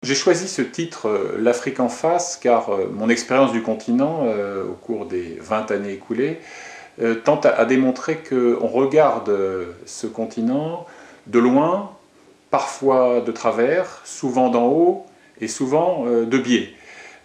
J'ai choisi ce titre « L'Afrique en face » car mon expérience du continent au cours des 20 années écoulées tente à démontrer qu'on regarde ce continent de loin, parfois de travers, souvent d'en haut et souvent de biais.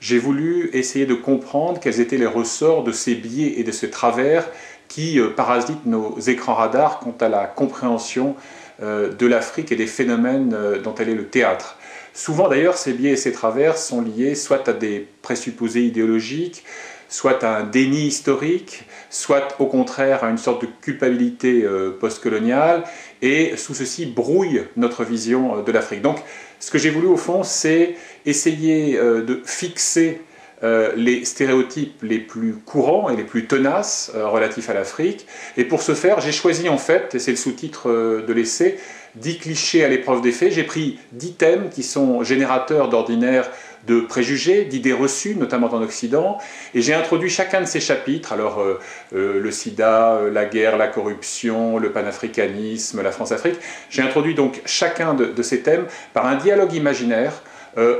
J'ai voulu essayer de comprendre quels étaient les ressorts de ces biais et de ces travers qui parasitent nos écrans radars quant à la compréhension de l'Afrique et des phénomènes dont elle est le théâtre. Souvent d'ailleurs, ces biais et ces travers sont liés soit à des présupposés idéologiques, soit à un déni historique, soit au contraire à une sorte de culpabilité postcoloniale, et sous ceci brouille notre vision de l'Afrique. Donc ce que j'ai voulu au fond, c'est essayer de fixer les stéréotypes les plus courants et les plus tenaces relatifs à l'Afrique. Et pour ce faire, j'ai choisi en fait, et c'est le sous-titre de l'essai, 10 clichés à l'épreuve des faits. J'ai pris 10 thèmes qui sont générateurs d'ordinaire de préjugés, d'idées reçues, notamment en Occident, et j'ai introduit chacun de ces chapitres, alors le sida, la guerre, la corruption, le panafricanisme, la France-Afrique, j'ai introduit donc chacun de ces thèmes par un dialogue imaginaire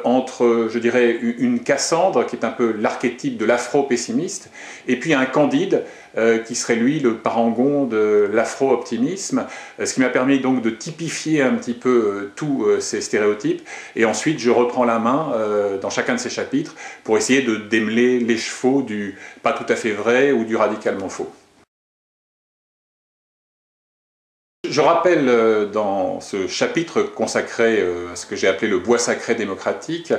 entre, je dirais, une Cassandre, qui est un peu l'archétype de l'afro-pessimiste, et puis un Candide, qui serait lui le parangon de l'afro-optimisme, ce qui m'a permis donc de typifier un petit peu tous ces stéréotypes, et ensuite je reprends la main dans chacun de ces chapitres pour essayer de démêler les chevaux du pas tout à fait vrai ou du radicalement faux. Je rappelle dans ce chapitre consacré à ce que j'ai appelé le bois sacré démocratique,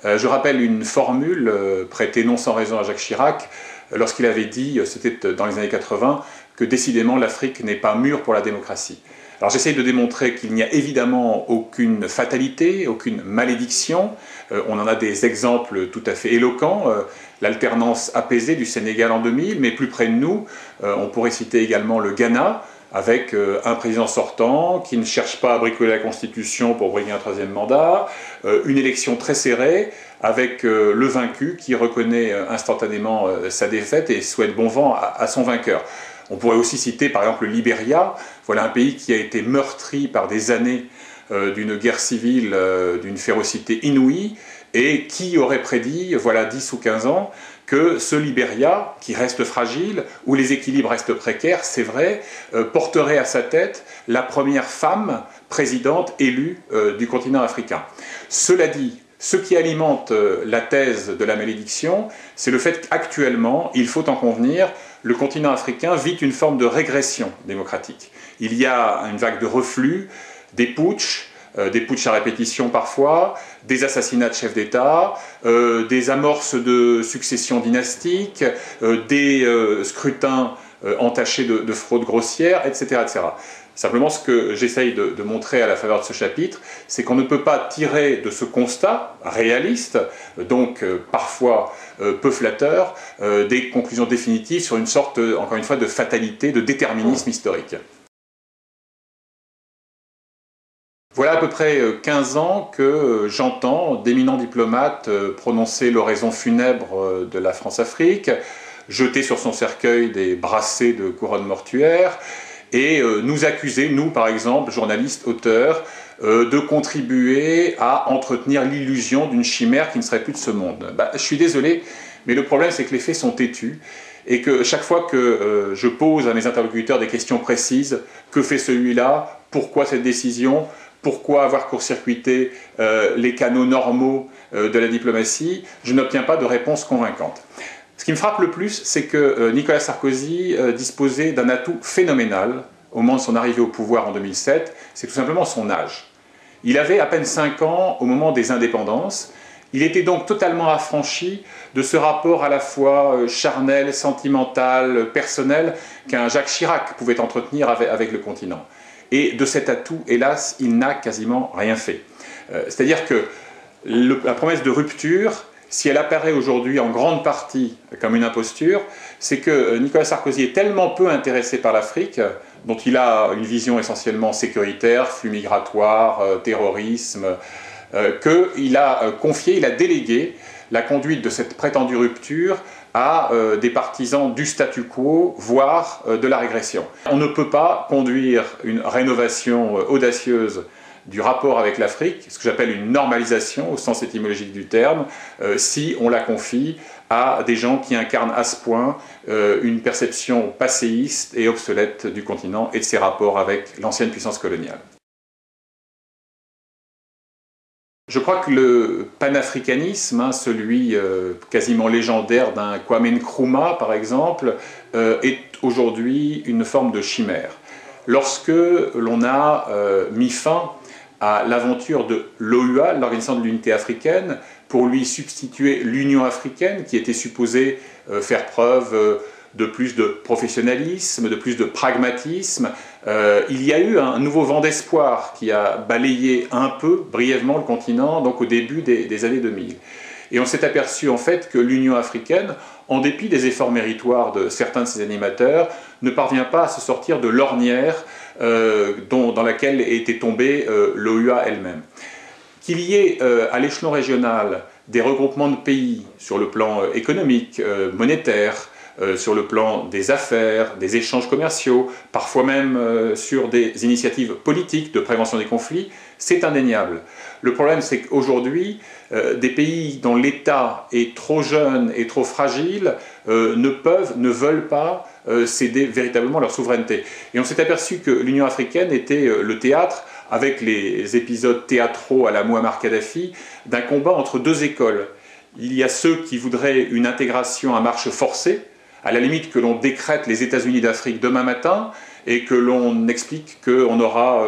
je rappelle une formule prêtée non sans raison à Jacques Chirac lorsqu'il avait dit, c'était dans les années 80, que décidément l'Afrique n'est pas mûre pour la démocratie. Alors j'essaye de démontrer qu'il n'y a évidemment aucune fatalité, aucune malédiction. On en a des exemples tout à fait éloquents. L'alternance apaisée du Sénégal en 2000, mais plus près de nous, on pourrait citer également le Ghana, avec un président sortant qui ne cherche pas à bricoler la Constitution pour briguer un troisième mandat, une élection très serrée, avec le vaincu qui reconnaît instantanément sa défaite et souhaite bon vent à son vainqueur. On pourrait aussi citer par exemple le Libéria, voilà un pays qui a été meurtri par des années d'une guerre civile d'une férocité inouïe, et qui aurait prédit, voilà 10 ou 15 ans, que ce Libéria, qui reste fragile, où les équilibres restent précaires, c'est vrai, porterait à sa tête la première femme présidente élue du continent africain. Cela dit, ce qui alimente la thèse de la malédiction, c'est le fait qu'actuellement, il faut en convenir, le continent africain vit une forme de régression démocratique. Il y a une vague de reflux, des putschs à répétition parfois, des assassinats de chefs d'État, des amorces de succession dynastique, des scrutins entachés de fraude grossière, etc., etc. Simplement, ce que j'essaye de montrer à la faveur de ce chapitre, c'est qu'on ne peut pas tirer de ce constat réaliste, donc parfois peu flatteur, des conclusions définitives sur une sorte, encore une fois, de fatalité, de déterminisme historique. Voilà à peu près 15 ans que j'entends d'éminents diplomates prononcer l'oraison funèbre de la France-Afrique, jeter sur son cercueil des brassées de couronnes mortuaires, et nous accuser, nous par exemple, journalistes, auteurs, de contribuer à entretenir l'illusion d'une chimère qui ne serait plus de ce monde. Je suis désolé, mais le problème c'est que les faits sont têtus, et que chaque fois que je pose à mes interlocuteurs des questions précises, que fait celui-là, pourquoi cette décision, pourquoi avoir court-circuité les canaux normaux de la diplomatie, je n'obtiens pas de réponse convaincante. Ce qui me frappe le plus, c'est que Nicolas Sarkozy disposait d'un atout phénoménal au moment de son arrivée au pouvoir en 2007, c'est tout simplement son âge. Il avait à peine 5 ans au moment des indépendances. Il était donc totalement affranchi de ce rapport à la fois charnel, sentimental, personnel qu'un Jacques Chirac pouvait entretenir avec le continent. Et de cet atout, hélas, il n'a quasiment rien fait. C'est-à-dire que la promesse de rupture, si elle apparaît aujourd'hui en grande partie comme une imposture, c'est que Nicolas Sarkozy est tellement peu intéressé par l'Afrique, dont il a une vision essentiellement sécuritaire, flux migratoires, terrorisme, qu'il a confié, il a délégué la conduite de cette prétendue rupture à des partisans du statu quo, voire de la régression. On ne peut pas conduire une rénovation audacieuse du rapport avec l'Afrique, ce que j'appelle une normalisation au sens étymologique du terme, si on la confie à des gens qui incarnent à ce point une perception passéiste et obsolète du continent et de ses rapports avec l'ancienne puissance coloniale. Je crois que le panafricanisme, celui quasiment légendaire d'un Kwame Nkrumah par exemple, est aujourd'hui une forme de chimère. Lorsque l'on a mis fin à l'aventure de l'OUA, l'Organisation de l'Unité africaine, pour lui substituer l'Union africaine, qui était supposée faire preuve de plus de professionnalisme, de plus de pragmatisme. Il y a eu un nouveau vent d'espoir qui a balayé un peu, brièvement, le continent, donc au début des années 2000. Et on s'est aperçu en fait que l'Union africaine, en dépit des efforts méritoires de certains de ses animateurs, ne parvient pas à se sortir de l'ornière dans laquelle était tombée l'OUA elle-même. Qu'il y ait à l'échelon régional des regroupements de pays sur le plan économique, monétaire, sur le plan des affaires, des échanges commerciaux, parfois même sur des initiatives politiques de prévention des conflits, c'est indéniable. Le problème, c'est qu'aujourd'hui, des pays dont l'État est trop jeune et trop fragile ne veulent pas céder véritablement leur souveraineté. Et on s'est aperçu que l'Union africaine était le théâtre, avec les épisodes théâtraux à la Mouammar Kadhafi, d'un combat entre deux écoles. Il y a ceux qui voudraient une intégration à marche forcée, à la limite que l'on décrète les États-Unis d'Afrique demain matin et que l'on explique qu'on aura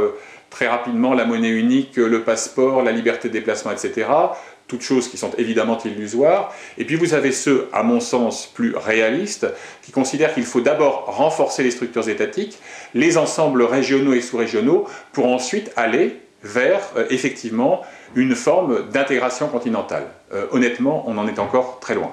très rapidement la monnaie unique, le passeport, la liberté de déplacement, etc. Toutes choses qui sont évidemment illusoires. Et puis vous avez ceux, à mon sens, plus réalistes, qui considèrent qu'il faut d'abord renforcer les structures étatiques, les ensembles régionaux et sous-régionaux, pour ensuite aller vers, effectivement, une forme d'intégration continentale. Honnêtement, on en est encore très loin.